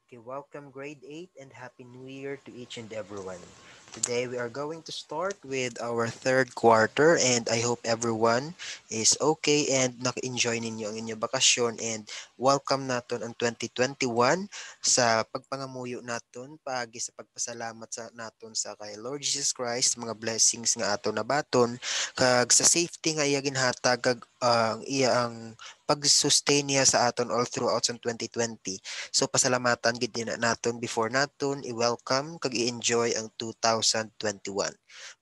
Okay, welcome grade 8 and happy new year to each and everyone. Today we are going to start with our third quarter and I hope everyone is okay and naka-enjoy ninyo ang inyong bakasyon and welcome naton ang 2021 sa pagpangamuyo naton paagi sa pagpasalamat sa naton sa kay Lord Jesus Christ mga blessings nga aton nabaton kag sa safety nga iya ginhatag kag ang iya ang pag-sustain niya sa aton all throughout sa 2020. So pasalamatan gid din naton before naton i-welcome kag i-enjoy ang 2021.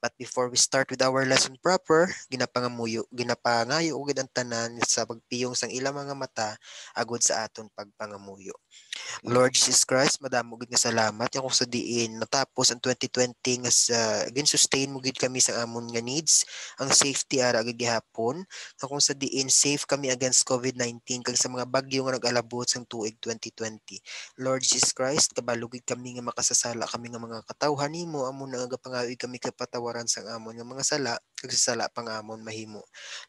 But before we start with our lesson proper, ginapangayo ugid ang tanan sa pagpiyong sang ilang mga mata agud sa aton pagpangamuyo. Lord Jesus Christ, madamo gid nga salamat yung kung sa diin natapos ang 2020 nga sa gin-sustain mo gid kami sa amon nga needs, ang safety ara gid gihapon, nga kung sa diin safe kami against COVID-19 kag sa mga bagyo nga nag-alabot sang tuig 2020. Lord Jesus Christ, kabalo gid kami nga makasasala kami nga mga katawhan nimo amon nga gapangayoy kami kapatawaran sang amon nga mga sala kag sa sala pang amon mahimo.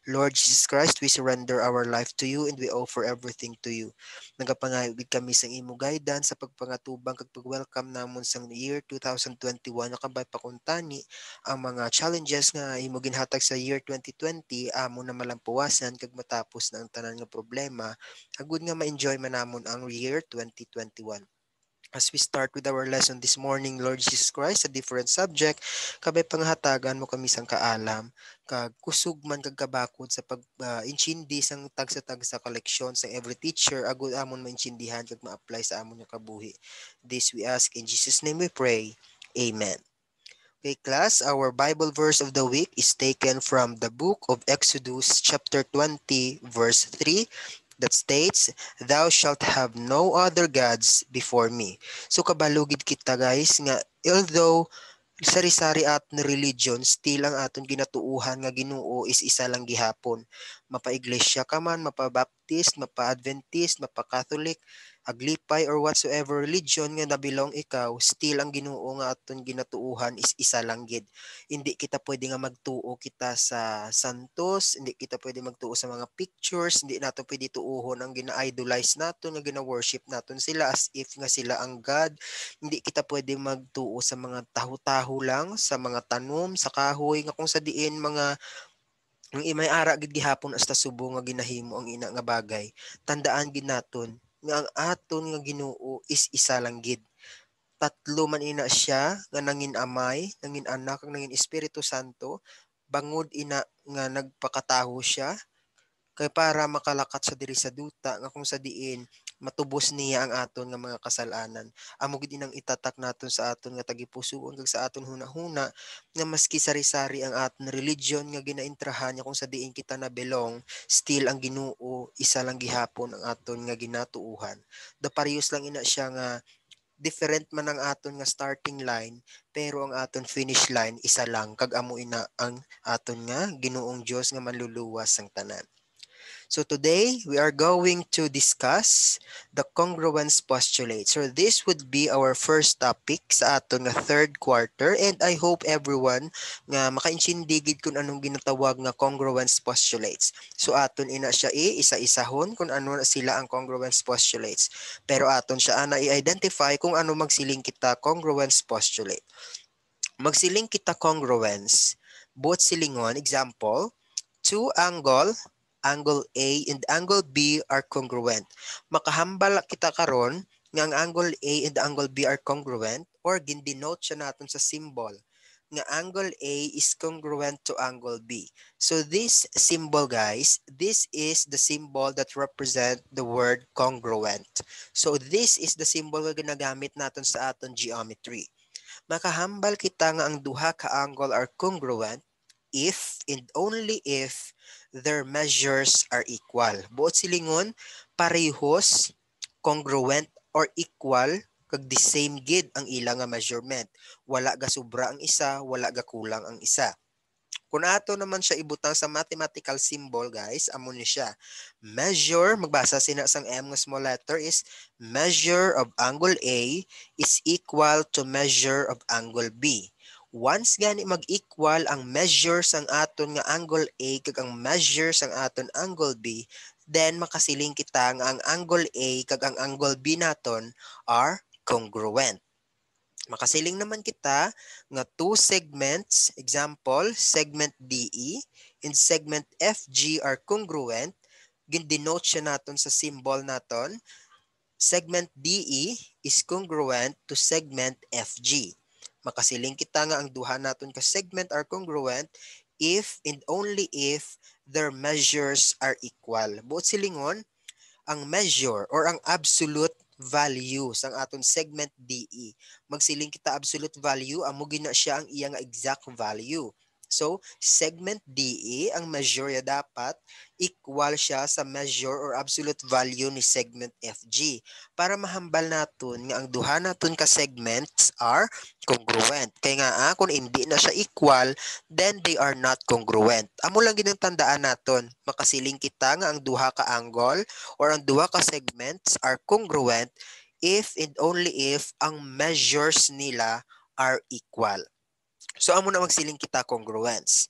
Lord Jesus Christ, we surrender our life to you and we offer everything to you. Nagapangayog kami sa imo guidance sa pagpangatubang kag pag-welcome namon sa year 2021 nakabay pa kuntani ang mga challenges nga imo ginhatag sa year 2020 amo na malampuwasan kag matapos na ang tanan nga problema agud nga ma-enjoy man namon ang year 2021. As we start with our lesson this morning, Lord Jesus Christ, a different subject, kabay panghatagan mo kami sang kaalam, kag kusog man kag kabakod sa pag-inchindi sang tagsa-tagsa koleksyon sa every teacher, agud amon mainchindihan kag ma-apply sa amon nga kabuhi. This we ask in Jesus' name we pray. Amen. Okay, class, our Bible verse of the week is taken from the book of Exodus, chapter 20, verse 3, that states, "Thou shalt have no other gods before me." So kabalugid kita guys nga although sari-sari aton religion still ang aton ginatuuhan nga Ginoo is isa lang gihapon. Mapa-iglesia ka man, mapa-baptist, mapa-adventist, mapa-catholic, aglipay or whatsoever religion nga nabilong ikaw, still ang Ginoo nga aton ginatuuhan is isa lang gid. Hindi kita pwede nga magtuo kita sa santos, hindi kita pwede magtuo sa mga pictures, hindi nato pwede tuuhon ang gina-idolize naton nga gina-worship naton sila as if nga sila ang God. Hindi kita pwede magtuo sa mga taho-taho lang, sa mga tanom, sa kahoy nga kung sa diin mga ang imay ara gid gihapon hasta subo nga ginahimo ang ina nga bagay. Tandaan gid naton nga ang aton nga Ginoo is isa lang gid. Tatlo man ina siya nga nangin Amay, nangin Anak, kag nangin Espiritu Santo. Bangod ina nga nagpakataho siya kay para makalakat sa diri sa duta nga kung sa diin matubos niya ang aton nga mga kasalanan. Amo gid inang itatak naton sa aton nga tagipusoon kag sa aton hunahuna nga maski sari-sari ang aton religion nga ginaintrahan nya kung sa diin kita na belong, still ang Ginoo isa lang gihapon ang aton nga ginatuuhan. The parehas lang ina siya nga different man ang aton nga starting line pero ang aton finish line isa lang kag amo ina ang aton nga Ginoong Dios nga manluluwas sang tanan. So today we are going to discuss the congruence postulate. So this would be our first topic sa aton nga third quarter and I hope everyone nga makaintindigid kung anong ginatawag nga congruence postulates. So aton ina siya isa-isahon kung ano na sila ang congruence postulates. Pero aton siya ana i-identify kung ano magsiling kita congruence postulate. Magsiling kita congruence, both silingon, example, two angle A and angle B are congruent. Makahambal kita karon nga ang angle A and angle B are congruent or gindenote siya naton sa symbol nga angle A is congruent to angle B. So this symbol guys, this is the symbol that represent the word congruent. So this is the symbol nga ginagamit naton sa aton geometry. Makahambal kita nga ang duha ka angle are congruent if and only if their measures are equal. Buot silingon, parehos, congruent, or equal, kag the same gid ang ilang nga measurement. Wala ga sobra ang isa, wala ga kulang ang isa. Kung ato naman siya ibutang sa mathematical symbol, guys, amo ni siya. Measure, magbasa sina sang M nga small letter is measure of angle A is equal to measure of angle B. Once gani mag-equal ang measure sang aton nga angle A kag ang measure sang aton angle B, then makasiling kita nga ang angle A kag ang angle B naton are congruent. Makasiling naman kita nga two segments, example, segment DE and segment FG are congruent. Gindenote siya naton sa symbol naton. Segment DE is congruent to segment FG. Makasiling kita nga ang duha naton ka segment are congruent if and only if their measures are equal. Buot silingon, ang measure or ang absolute value sang aton segment DE. Magsiling kita absolute value, amo gina siya ang iya nga exact value. So, segment DE, ang measure ya dapat equal siya sa measure or absolute value ni segment FG. Para mahambal naton nga ang duha naton ka segments are congruent. Kaya nga kung hindi na siya equal, then they are not congruent. Amo lang ginang tandaan naton. Makasiling kita nga ang duha ka angle or ang duha ka segments are congruent if and only if ang measures nila are equal. So amo na magsiling kita congruence.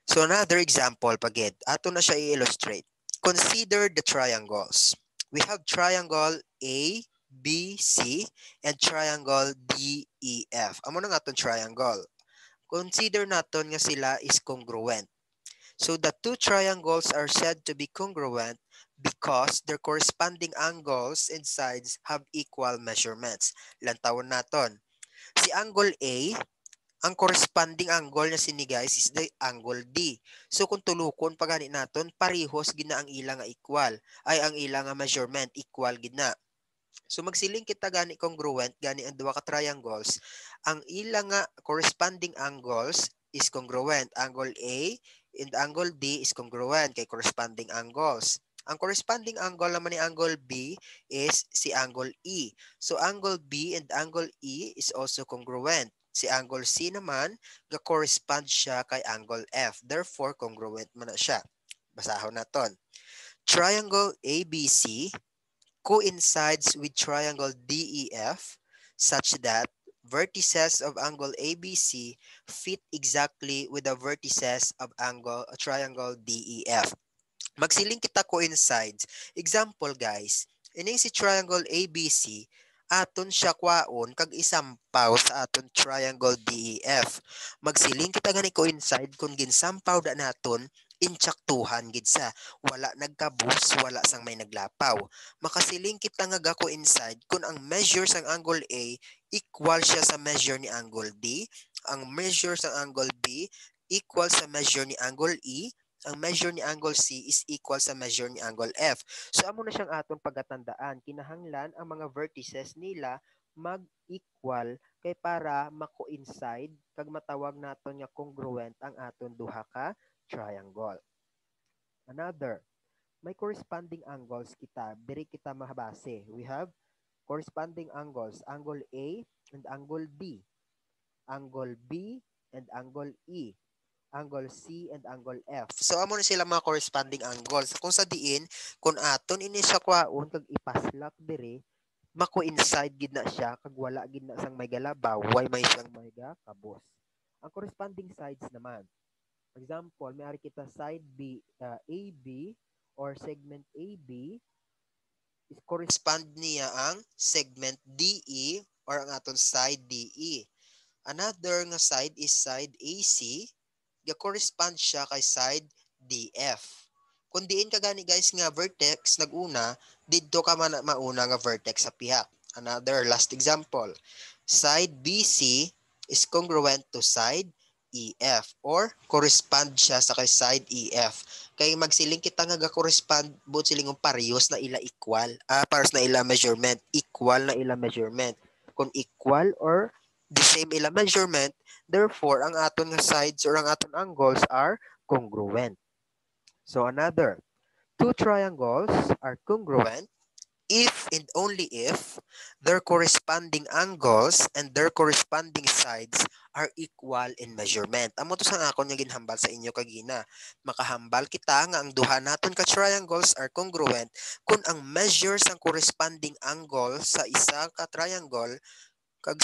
So another example pagid, ato na siya i-illustrate. Consider the triangles. We have triangle A, B, C, and triangle D, E, F. Amo na nga itong triangle. Consider naton nga sila is congruent. So the two triangles are said to be congruent because their corresponding angles and sides have equal measurements. Lantawon naton. Si angle A, ang corresponding angle niya sini guys is the angle D. So kung tulukon pa gani naton, parehos gina ang ilang nga equal. Ay ang ilang nga measurement equal gina. So magsiling kita gani congruent gani ang duha ka triangles. Ang ilang nga corresponding angles is congruent. Angle A and angle D is congruent kay corresponding angles. Ang corresponding angle naman ni angle B is si angle E. So angle B and angle E is also congruent. Si angle C naman, ga-correspond siya kay angle F. Therefore, congruent man na siya. Basahon naton. Triangle ABC coincides with triangle DEF such that vertices of angle ABC fit exactly with the vertices of triangle DEF. Magsiling kita coincides. Example guys, ining si triangle ABC, aton siya kwaon kag isampaw sa aton triangle DEF. Magsiling kita gani coincide kung ginsampaw da naton intsaktuhan gid sa wala nagkabus, wala sang may naglapaw. Makasiling kita nga ga-coincide kung ang measure sang angle A equal siya sa measure ni angle D, ang measure sang angle B equal sa measure ni angle E, ang measure ni angle C is equal sa measure ni angle F. So amo na siyang atong pagatandaan. Kinahanglan ang mga vertices nila mag-equal kay para ma-coincide kag matawag naton nga congruent ang aton duha ka triangle. Another, may corresponding angles kita. Diri kita mahabase. We have corresponding angles, angle A and angle B, angle B and angle E, angle C and angle F. So amo na sila mga corresponding angles. Kung sa diin, kung aton ini siya kwaon kag ipaslak diri, mako-inside gid na siya kag wala gid na sang may galabaw, way may siyang may kabos. Ang corresponding sides naman. For example, may ari kita side B, AB or segment AB is correspond niya ang segment DE or ang aton side DE. Another nga side is side AC, ga-correspond siya kay side DF. Kung diin ka gani guys nga vertex naguna, didto ka mauna nga vertex sa pihak. Another last example, side BC is congruent to side EF or correspond siya sa kay side EF. Kay magsiling kita nga ga-correspond but silingong parehas na ila equal. Parehas na ila measurement, equal na ila measurement. Kung equal or the same ila measurement, therefore, ang aton nga sides or ang aton angles are congruent. So another, two triangles are congruent if and only if their corresponding angles and their corresponding sides are equal in measurement. Amo to sang akon nga ginhambal sa inyo kagina. Makahambal kita nga ang duha naton ka triangles are congruent kung ang measures ang corresponding angle sa isa ka triangle kag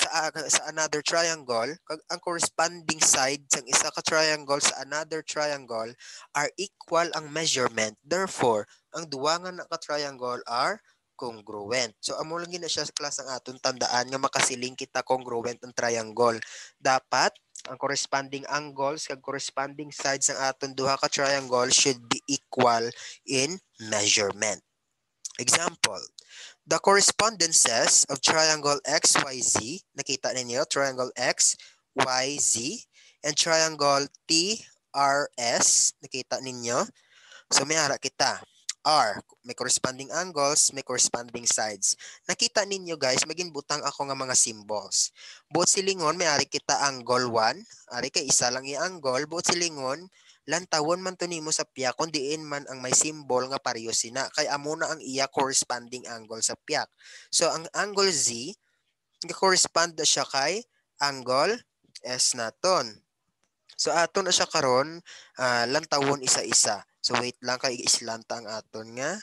sa another triangle kag ang corresponding side sa isa ka triangle sa another triangle are equal ang measurement. Therefore, ang duwa nga na ka triangle are congruent. So amo lang gina siya sa class ang aton tandaan nga makasiling kita congruent ang triangle. Dapat ang corresponding angles kag corresponding sides ng aton duha ka triangle should be equal in measurement. Example, the correspondences of triangle XYZ, nakita ninyo, triangle XYZ, and triangle TRS, nakita ninyo. So may ara kita. R, may corresponding angles, may corresponding sides. Nakita ninyo guys, maging butang ako nga mga symbols. Buot silingon, may ari kita angle 1. Ari kay isa lang i-angle. Buot silingon, lantawon man to nimo sa piyak, kung diin man ang may symbol nga pareho sina. Kay amo na ang iya corresponding angle sa piyak. So ang angle Z, correspond na siya kay angle S naton. So aton na siya karon, lantawon isa-isa. So wait lang kay islanta ang aton nga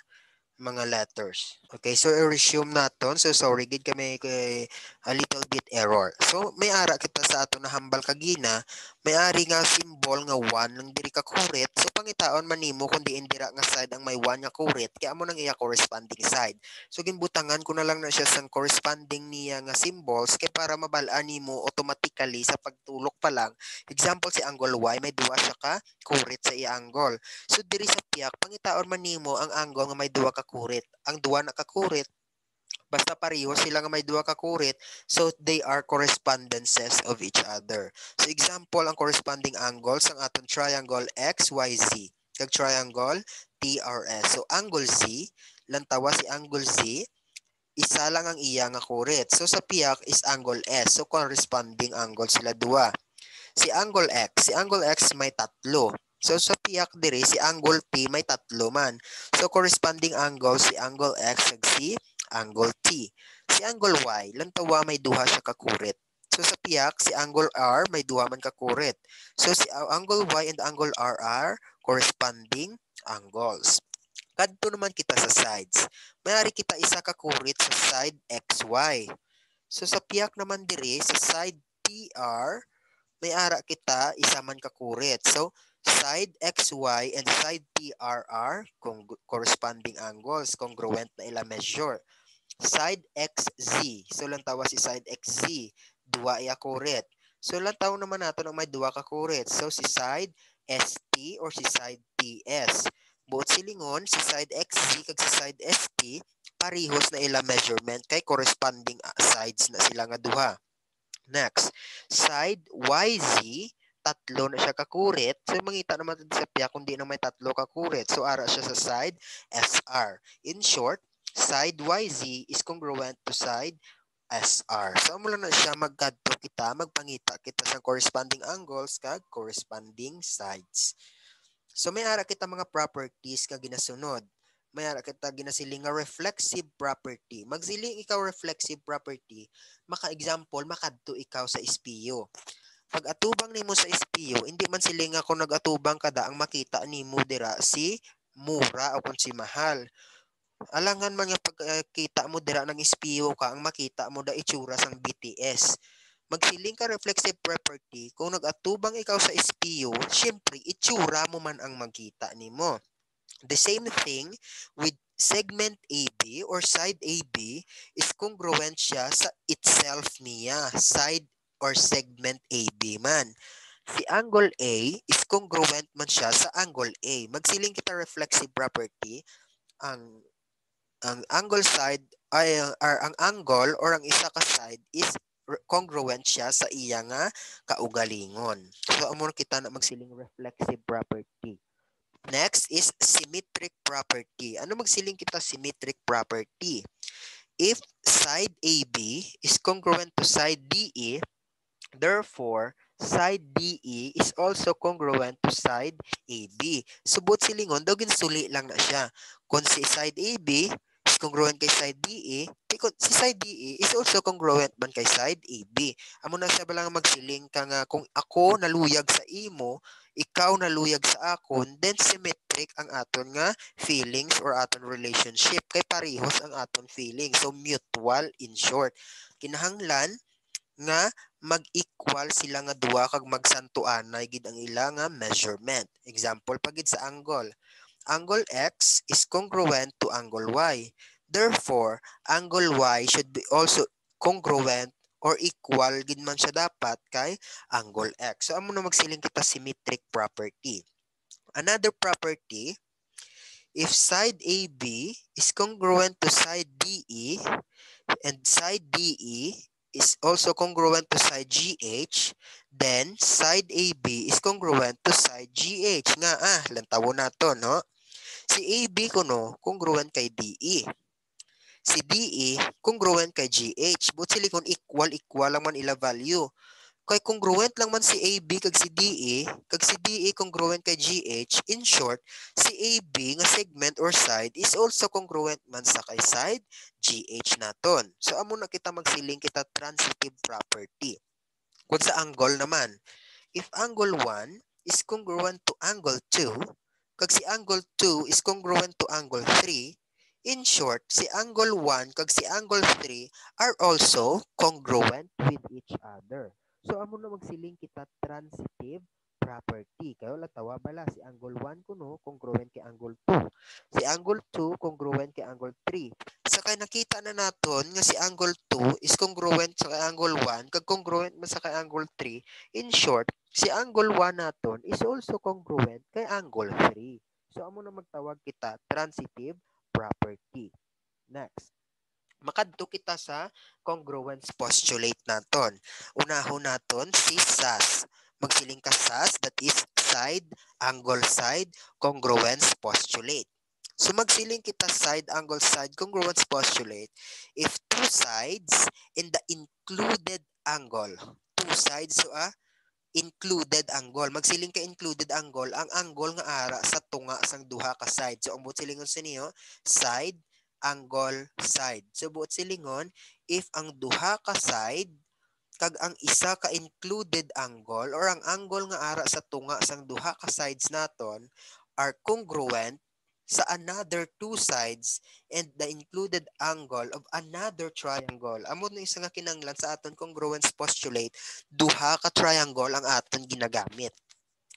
mga letters. Okay, so i-resume naton. So sorry gid kami kay a little bit error. So may ara kita sa aton na hambal kagina, may ari nga symbol nga 1 lang diri ka kurit. So pangitaon man nimo kung diin dira nga side ang may 1 nga kurit, kaya amo nang iya corresponding side. So ginbutangan ko na lang na siya sa corresponding niya nga symbols kay para mabal-an nimo automatically sa pagtulok pa lang. Example si angle Y, may duwa siya ka kurit sa iya angle. So diri sa piyak, pangitaon man nimo ang angle nga may duwa ka kurit. Ang duwa na ka kurit, basta pareho sila nga may duwa ka kurit, so they are correspondences of each other. So example, ang corresponding angles ang atong triangle XYZ kag triangle TRS. So angle Z, lantawa si angle Z, isa lang ang iya nga kurit. So sa piyak is angle S. So corresponding angle sila duwa. Si angle X may tatlo. So sa piyak dire si angle P may tatlo man. So corresponding angle si angle X ug si angle T. Si angle Y lantawa may duha siya ka kurit. So sa piyak si angle R may duha man ka kurit. So si angle Y and angle R are corresponding angles. Kadto naman kita sa sides. Mayari kita isa ka kurit sa side XY. So sa piyak naman dire sa side PR may ara kita isa man kakurit. So, side XY and side TRR, kung corresponding angles, congruent na ila measure. Side XZ, so lang tawa si side XZ, duwa iya kurit. So lang tawo naman nato na may duwa ka kurit. So si side ST or si side TS. Buot silingon, si side XZ kag si side ST, parehos na ila measurement kay corresponding sides na sila nga duha. Next, side YZ, tatlo na siya kakurit. So, mangita naman sa piya kung di na may tatlo kakurit. So, ara siya sa side SR. In short, side YZ is congruent to side SR. So, mula na siya magkadto kita, magpangita kita sa corresponding angles kag corresponding sides. So, may ara kita mga properties kag ginasunod. May ara kita ginasiling nga reflexive property. Magsiling ikaw reflexive property, maka-example, makadto ikaw sa espiyo. Pag atubang nimo sa espiyo, hindi man siling ako nag-atubang kada ang makita nimo dira si mura o kung si mahal. Alangan man nga pagkita mo dira ng espiyo ka, ang makita mo da itsura sang BTS. Magsiling ka reflexive property, kung nag-atubang ikaw sa espiyo, syempre itsura mo man ang magkita nimo. The same thing with segment AB or side AB is congruent siya sa itself niya, side or segment AB man. Si angle A is congruent man siya sa angle A. Magsiling kita reflexive property, ang angle side ay ang angle or ang isa ka side is congruent siya sa iya nga kaugalingon. So amo kita na magsiling reflexive property. Next is symmetric property. Ano magsiling kita symmetric property? If side AB is congruent to side DE, therefore, side DE is also congruent to side AB. Subot silingon, daw ginsuli lang na siya. Kung si side AB is congruent kay side DE, si side DE is also congruent man kay side AB. Amo na siya balang magsiling ka nga, kung ako naluyag sa imo, ikaw naluyag sa akon, then symmetric ang aton nga feelings or aton relationship. Kay parehos ang aton feelings. So, mutual in short. Kinahanglan nga mag-equal sila nga duha kag magsantuanay gid ang ila nga measurement. Example pagid sa angle. Angle X is congruent to angle Y. Therefore, angle Y should be also congruent or equal gid man siya dapat kay angle X. So amo na magsiling kita symmetric property. Another property, if side AB is congruent to side DE and side DE is also congruent to side GH, then side AB is congruent to side GH. Nga lantawo na to, no? Si AB kuno congruent kay DE. Si DE congruent kay GH. But sila kung equal lang man ila value. Kay congruent lang man si AB kag si DE congruent kay GH. In short, si AB nga segment or side is also congruent man sa kay side GH naton. So amo na kita magsiling kita transitive property. Kung sa angle naman, if angle 1 is congruent to angle 2, kag si angle 2 is congruent to angle 3, in short, si angle 1 kag si angle 3 are also congruent with each other. So amo na magsiling kita transitive property. Kayo latawa bala si angle 1 kuno congruent kay angle 2. Si angle 2 congruent kay angle 3. Sa kay nakita na naton nga si angle 2 is congruent sa kay angle 1 kag congruent man sa kay angle 3. In short, si angle 1 naton is also congruent kay angle 3. So amo na magtawag kita transitive property. Next, makadto kita sa congruence postulate naton. Unahon naton si SAS. Magsiling ka SAS, that is side, angle, side, congruence postulate. So magsiling kita side, angle, side, congruence postulate if two sides in the included angle. Two sides, so included angle. Magsiling ka included angle, ang angle nga ara sa tunga sang duha ka side. So ang buot silingon sa niyo, side, angle, side. So buot silingon, if ang duha ka side kag ang isa ka included angle or ang angle nga ara sa tunga sang duha ka sides naton are congruent sa another two sides and the included angle of another triangle. Amo no isa nga kinanglan sa aton congruence postulate, duha ka triangle ang aton ginagamit.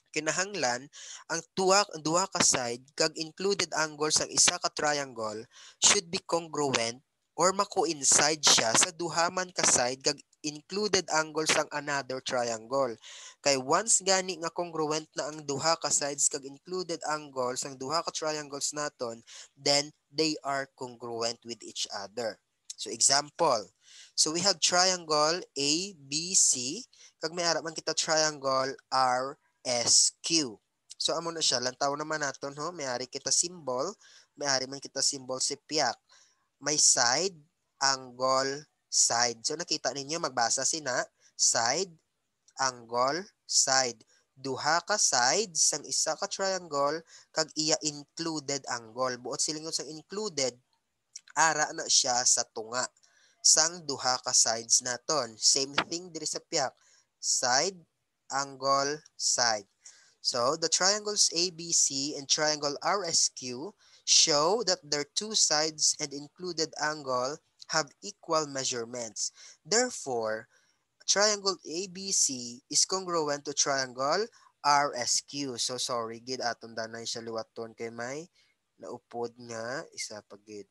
Kinahanglan ang duha ka side kag included angle sang isa ka triangle should be congruent or mako-inside siya sa duha man ka side kag included angle sang another triangle. Kay once gani nga congruent na ang duha ka sides kag included angle sang duha ka triangles naton, then they are congruent with each other. So example, so we have triangle ABC kag may ara man kita triangle RSQ. So amo na siya, lantaw naman naton ho, may-ari kita symbol, may-ari man kita symbol si piak. May side, angle, side. So nakita ninyo, magbasa sina, side, angle, side. Duha ka sides sang isa ka triangle kag iya included angle. Buot silingon sang included, ara na siya sa tunga sang duha ka sides naton. Same thing diri sa piak. Side, angle, side. So the triangles ABC and triangle RSQ show that their two sides and included angle have equal measurements. Therefore, triangle ABC is congruent to triangle RSQ. So sorry gid aton danay siya liwaton kay may naupod nga isa pa gid.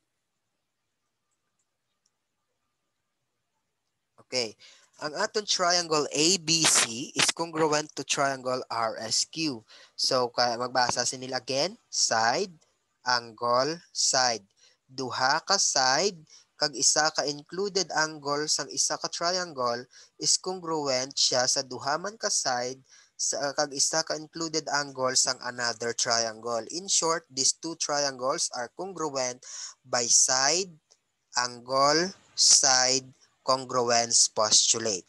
Okay. Ang aton triangle ABC is congruent to triangle RSQ. So, magbasa sinila again. Side, angle, side. Duha ka side, kag isa ka included angle sang isa ka triangle is congruent siya sa duha man ka side kag isa ka included angle sang another triangle. In short, these two triangles are congruent by side, angle, side, congruence postulate.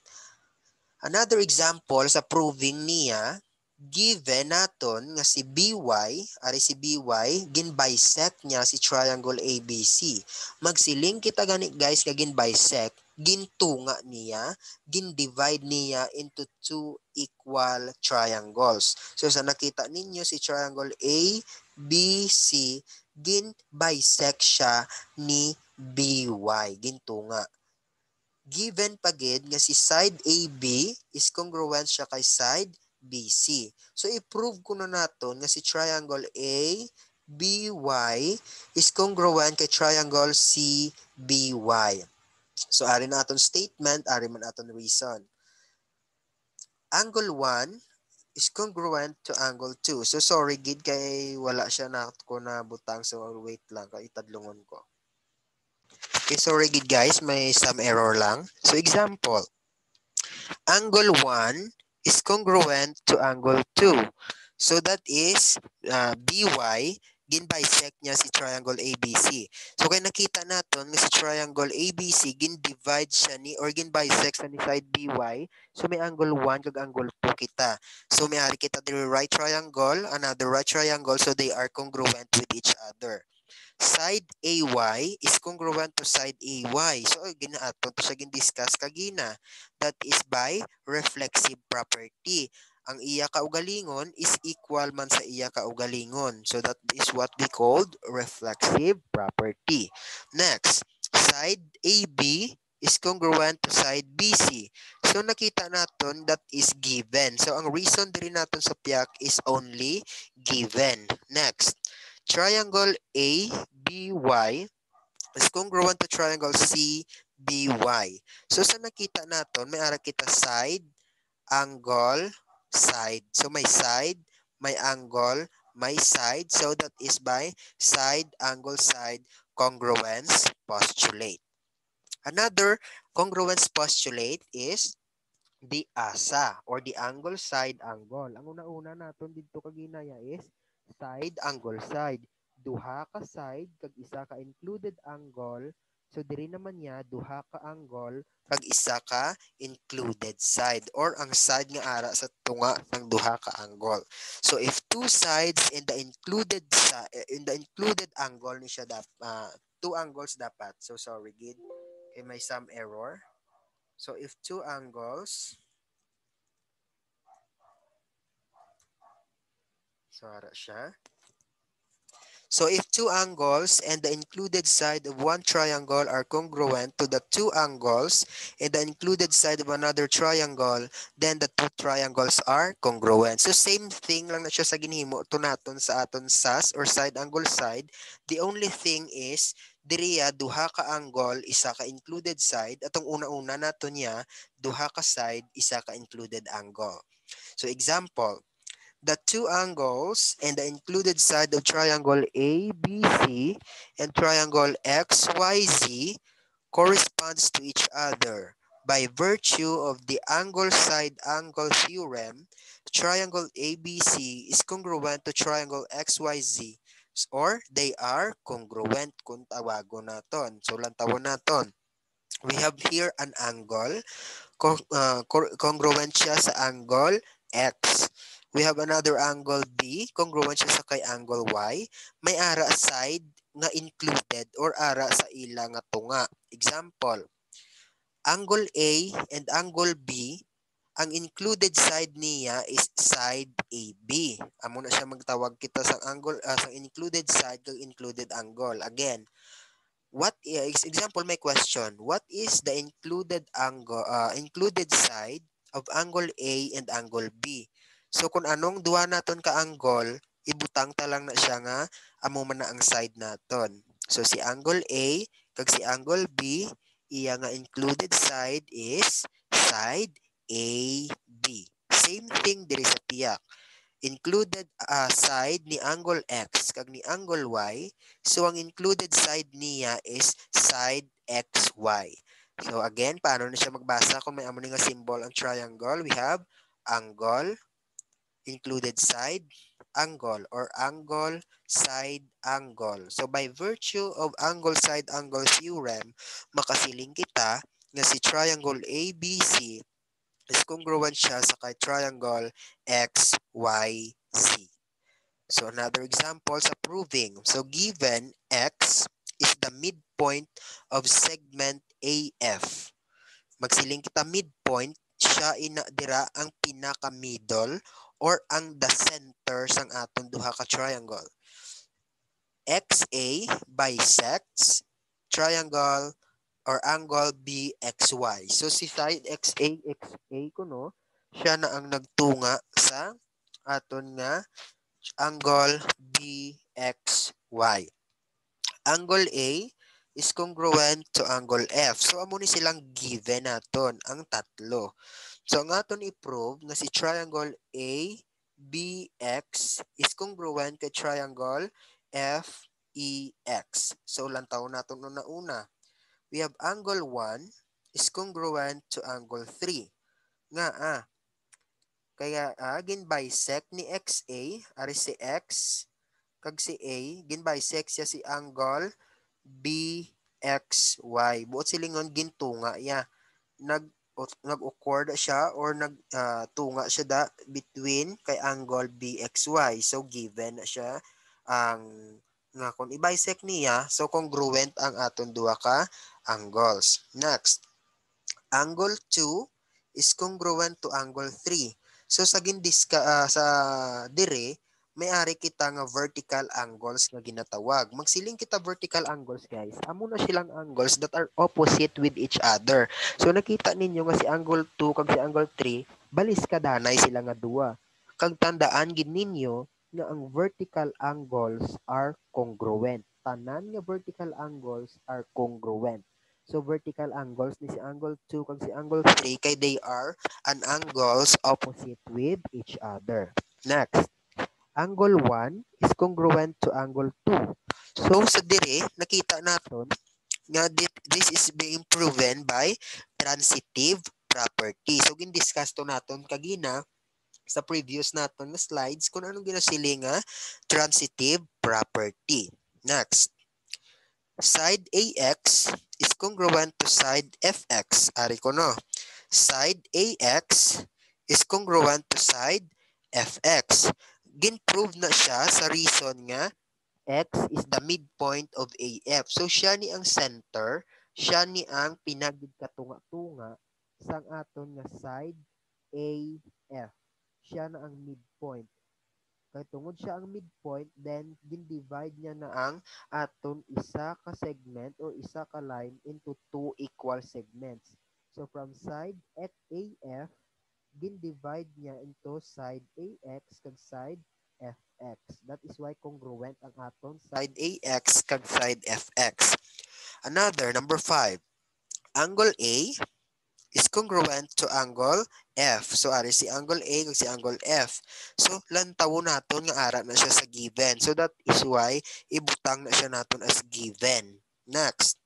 Another example sa proving niya, given naton nga si BY, ari si BY, gin-bisect niya si triangle ABC. Magsiling kita gani guys nga gin-bisect, gintunga niya, gin-divide niya into two equal triangles. So sa nakita ninyo si triangle ABC, gin-bisect siya ni BY, gintunga. Given pagid nga si side AB is congruent siya kay side BC. So i-prove ko na naton nga si triangle A, BY is congruent kay triangle CBY. So, ari na aton statement, ari man aton reason. Angle 1 is congruent to angle 2. So, sorry, gid kay wala siya na ko na butang. So, wait lang, kay itadlungon ko. Okay, sorry, gid guys, may some error lang. So, example, angle 1 is congruent to angle 2. So, that is BY, gin-bisect niya si triangle ABC. So, kaya nakita natin nga si triangle ABC, gin-divide siya ni, or gin-bisect sa ni side BY. So, may angle 1 kag angle 2 kita. So, may ari kita the right triangle, another right triangle, so they are congruent with each other. Side AY is congruent to side AY. So, ginaato to siya gin-discuss kagina. That is by reflexive property. Ang iya kaugalingon is equal man sa iya kaugalingon. So, that is what we called reflexive property. Next, side AB is congruent to side BC. So, nakita natin that is given. So, ang reason din natin sa piyak is only given. Next, triangle ABY is congruent to triangle CBY. So, sa nakita natin, may ara kita side, angle, side. So, may side, may angle, may side. So, that is by side, angle, side, congruence postulate. Another congruence postulate is the ASA or the angle side angle. Ang una-una naton dito kaginaya is side angle side. Duha ka side kag isa ka included angle. So diri naman niya duha ka angle kag isa ka included side or ang side nga ara sa tunga ng duha ka angle. So if two sides in the included angle ni siya two angles dapat. So sorry gid kay may some error. So if two angles, sara siya. So if two angles and the included side of one triangle are congruent to the two angles and the included side of another triangle, then the two triangles are congruent. So same thing lang na siya sa ginhimo to naton sa aton sas or side angle side. The only thing is diriya duha ka angle, isa ka included side. Atong una-una naton niya, duha ka side, isa ka included angle. So example, the two angles and the included side of triangle ABC and triangle XYZ corresponds to each other. By virtue of the angle side angle theorem, triangle ABC is congruent to triangle XYZ or they are congruent kung tawagon naton. So lantawon naton. We have here an angle congruent siya sa angle X. We have another angle B, congruent siya sa kay angle Y. May ara side nga included or ara sa ila nga tunga. Example, angle A and angle B, ang included side niya is side AB. Amo na siya magtawag kita sa angle sa included side kag included angle. Again, what is example my question, what is the included angle included side of angle A and angle B? So kung anong duha naton ka angle, ibutang ta lang na siya nga amo man na ang side naton. So si angle A kag si angle B, iya nga included side is side AB. Same thing diri sa tiyak. Included side ni angle X kag ni angle Y. So, ang included side niya is side XY. So, again, paano na siya magbasa kung may amo nga symbol ang triangle? We have angle, included side, angle, or angle, side, angle. So, by virtue of angle, side, angle theorem, makasiling kita nga si triangle ABC is congruent siya sa kay triangle XYZ. So another example sa proving. So given X is the midpoint of segment AF. Magsiling kita midpoint, siya ina dira ang pinaka-middle or ang the center sang atong duha ka triangle. XA bisects triangle or angle BXY. So si side XA ko no, siya na ang nagtunga sa aton nga angle BXY. Angle A is congruent to angle F. So, amo ni silang given naton ang tatlo. So, ang aton i-prove na si triangle ABX is congruent kay triangle FEX. So, lantaw naton una-una. We have angle 1 is congruent to angle 3. Nga kaya gin-bisect ni XA, ari si X, kag si A, gin-bisect siya si angle BXY. Buot silingon gintunga ya. Nag-occur siya or nagtunga siya between kay angle BXY. So given na siya ang nga kung i-bisect niya, so congruent ang aton duha ka angles. Next, angle 2 is congruent to angle 3. So sa sa dire may ari kita nga vertical angles nga ginatawag. Magsiling kita vertical angles guys. Amo na silang angles that are opposite with each other. So nakita ninyo nga si angle 2 kag si angle 3 balis kadanay sila nga duwa. Kag tandaan gid ninyo nga ang vertical angles are congruent. Tanan nga vertical angles are congruent. So vertical angles ni si angle 2 kag si angle 3 kay they are an angles opposite with each other. Next, angle 1 is congruent to angle 2. So sa dire nakita naton nga this is being proven by transitive property. So gin-discuss to naton kagina sa previous naton na slides kung anong ginasili nga transitive property. Next, side AX is congruent to side FX. Ari ko no. Side AX is congruent to side FX. Gin-prove na siya sa reason nga X is the midpoint of AF. So siya ni ang center, siya ni ang pinagkatunga-tunga sang aton nga side AF. Siya na ang midpoint. Kaya tungod siya ang midpoint, then din-divide niya na ang aton isa ka segment or isa ka line into two equal segments. So from side at AF, din-divide niya into side AX kag side FX. That is why congruent ang aton side AX kag side FX. Another, number 5. Angle A is congruent to angle F. So, ari si angle A kag si angle F. So, lantawon naton nga ara na siya sa given. So, that is why ibutang na siya naton as given. Next,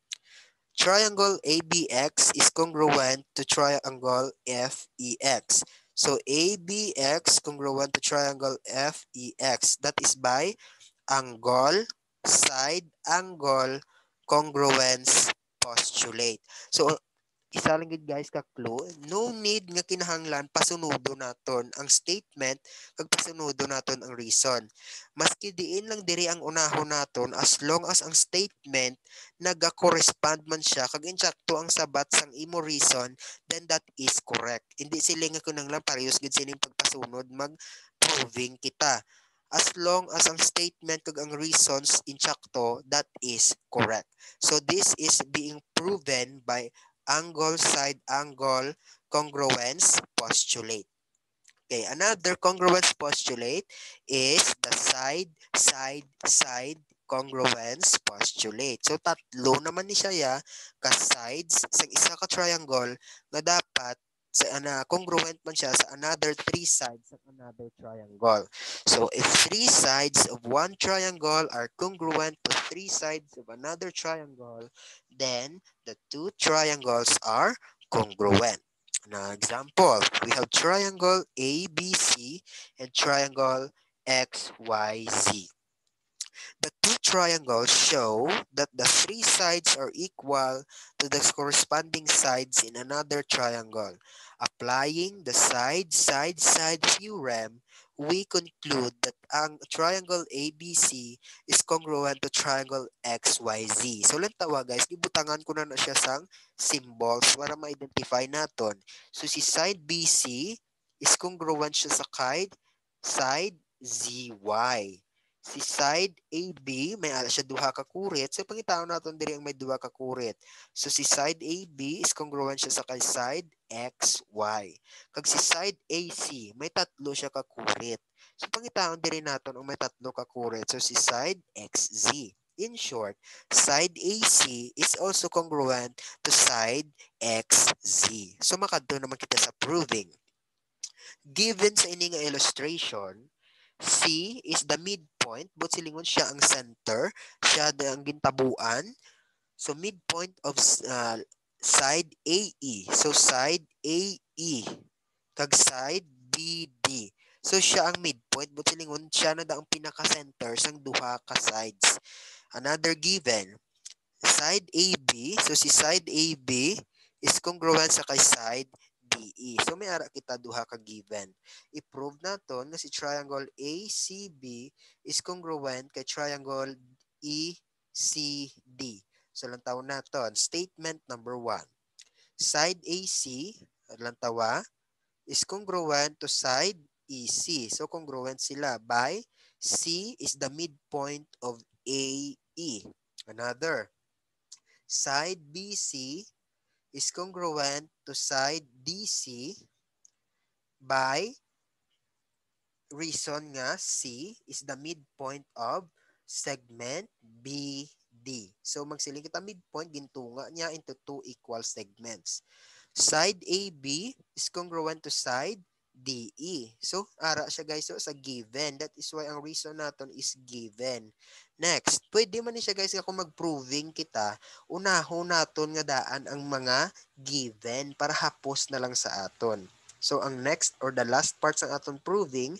triangle ABX is congruent to triangle FEX. So, ABX congruent to triangle FEX. That is by angle, side angle, congruence postulate. So, isa lang gid guys ka clue, no need nga kinahanglan pasunudo naton ang statement kag pasunudo naton ang reason. Maski diin lang diri ang unahon naton as long as ang statement naga-correspond man siya kag insakto ang sabat sang imo reason, then that is correct. Hindi sila nga kinahanglan parehas gid sining pagpasunod mag proving kita. As long as ang statement kag ang reasons insakto, that is correct. So this is being proven by angle, side angle, congruence postulate. Okay, another congruence postulate is the side, side, side congruence postulate. So, tatlo naman ni siya ya ka sides sa isa ka triangle nga dapat sa congruent man siya sa another three sides of another triangle. So, if three sides of one triangle are congruent to three sides of another triangle, then the two triangles are congruent. Now, example, we have triangle ABC and triangle XYZ. The two triangles show that the three sides are equal to the corresponding sides in another triangle. Applying the side theorem, we conclude that ang triangle ABC is congruent to triangle XYZ. So, lang tawa guys, gibutangan ko na siya sang symbols para ma-identify naton. So, si side BC is congruent siya sa side ZY. Si side AB may ala siya duha ka kurit. So pangitaon naton diri ang may duha ka kurit. So si side AB is congruent siya sa kay side XY. Kag si side AC may tatlo siya ka kurit. So pangitaon diri naton ang may tatlo ka kurit. So si side XZ. In short, side AC is also congruent to side XZ. So makadto naman kita sa proving. Given sa ini nga illustration, C is the midpoint, but silingon siya ang center, siya ang gintabuan. So midpoint of side AE. So side AE kag side BD. So siya ang midpoint, but silingon siya na ang pinaka-center sang duha ka sides. Another given, side AB, so si side AB is congruent sa kay side DE. So may ara kita duha ka given. I-prove naton nga si triangle ACB is congruent kay triangle ECD. So lang tawon naton, statement number 1. Side AC, lang tawa, is congruent to side EC. So congruent sila by C is the midpoint of AE. Another, side BC is congruent to side DC by reason nga C is the midpoint of segment BD. So magsiling kita midpoint, gintunga niya into two equal segments. Side AB is congruent to side DE. So, ara siya guys so, sa given. That is why ang reason naton is given. Next, pwede man ni siya guys kung mag-proving kita, unahon naton nga daan ang mga given para hapos na lang sa aton. So, ang next or the last part sa aton proving,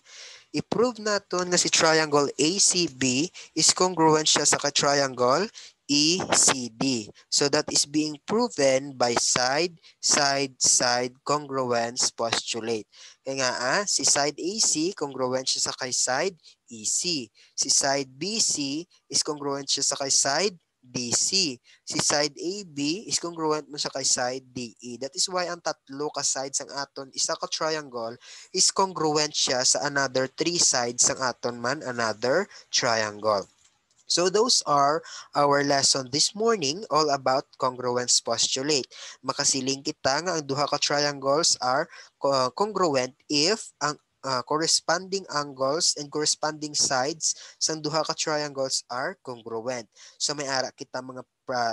i-prove naton nga si triangle ACB is congruent siya sa ka-triangle ECD. So, that is being proven by side congruence postulate. Kaya nga, si side AC, congruent siya sa kay side EC. Si side BC is congruent siya sa kay side DC. Si side AB is congruent mo sa kay side DE. That is why ang tatlo ka sides ang aton isa ka triangle is congruent siya sa another three sides ang aton man another triangle. So those are our lesson this morning all about congruence postulate. Makasiling kita nga ang duha ka triangles are congruent if ang corresponding angles and corresponding sides sang duha ka triangles are congruent. So may ara kita mga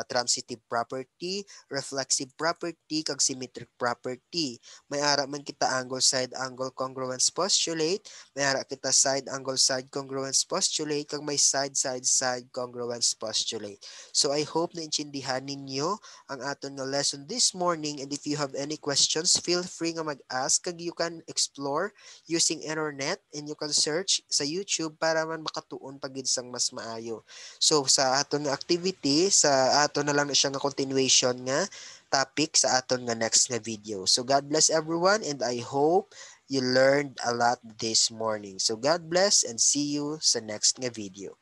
transitive property, reflexive property, kag symmetric property. May ara man kita angle side angle congruence postulate, may ara kita side angle side congruence postulate, kag may side congruence postulate. So I hope na intindihan ninyo ang aton nga lesson this morning, and if you have any questions, feel free nga mag-ask, kag you can explore using internet and you can search sa YouTube para man makatuon pagid sang mas maayo. So sa aton nga activity, sa aton na lang na siya nga continuation nga topic sa aton nga next nga video. So God bless everyone, and I hope you learned a lot this morning. So God bless and see you sa next nga video.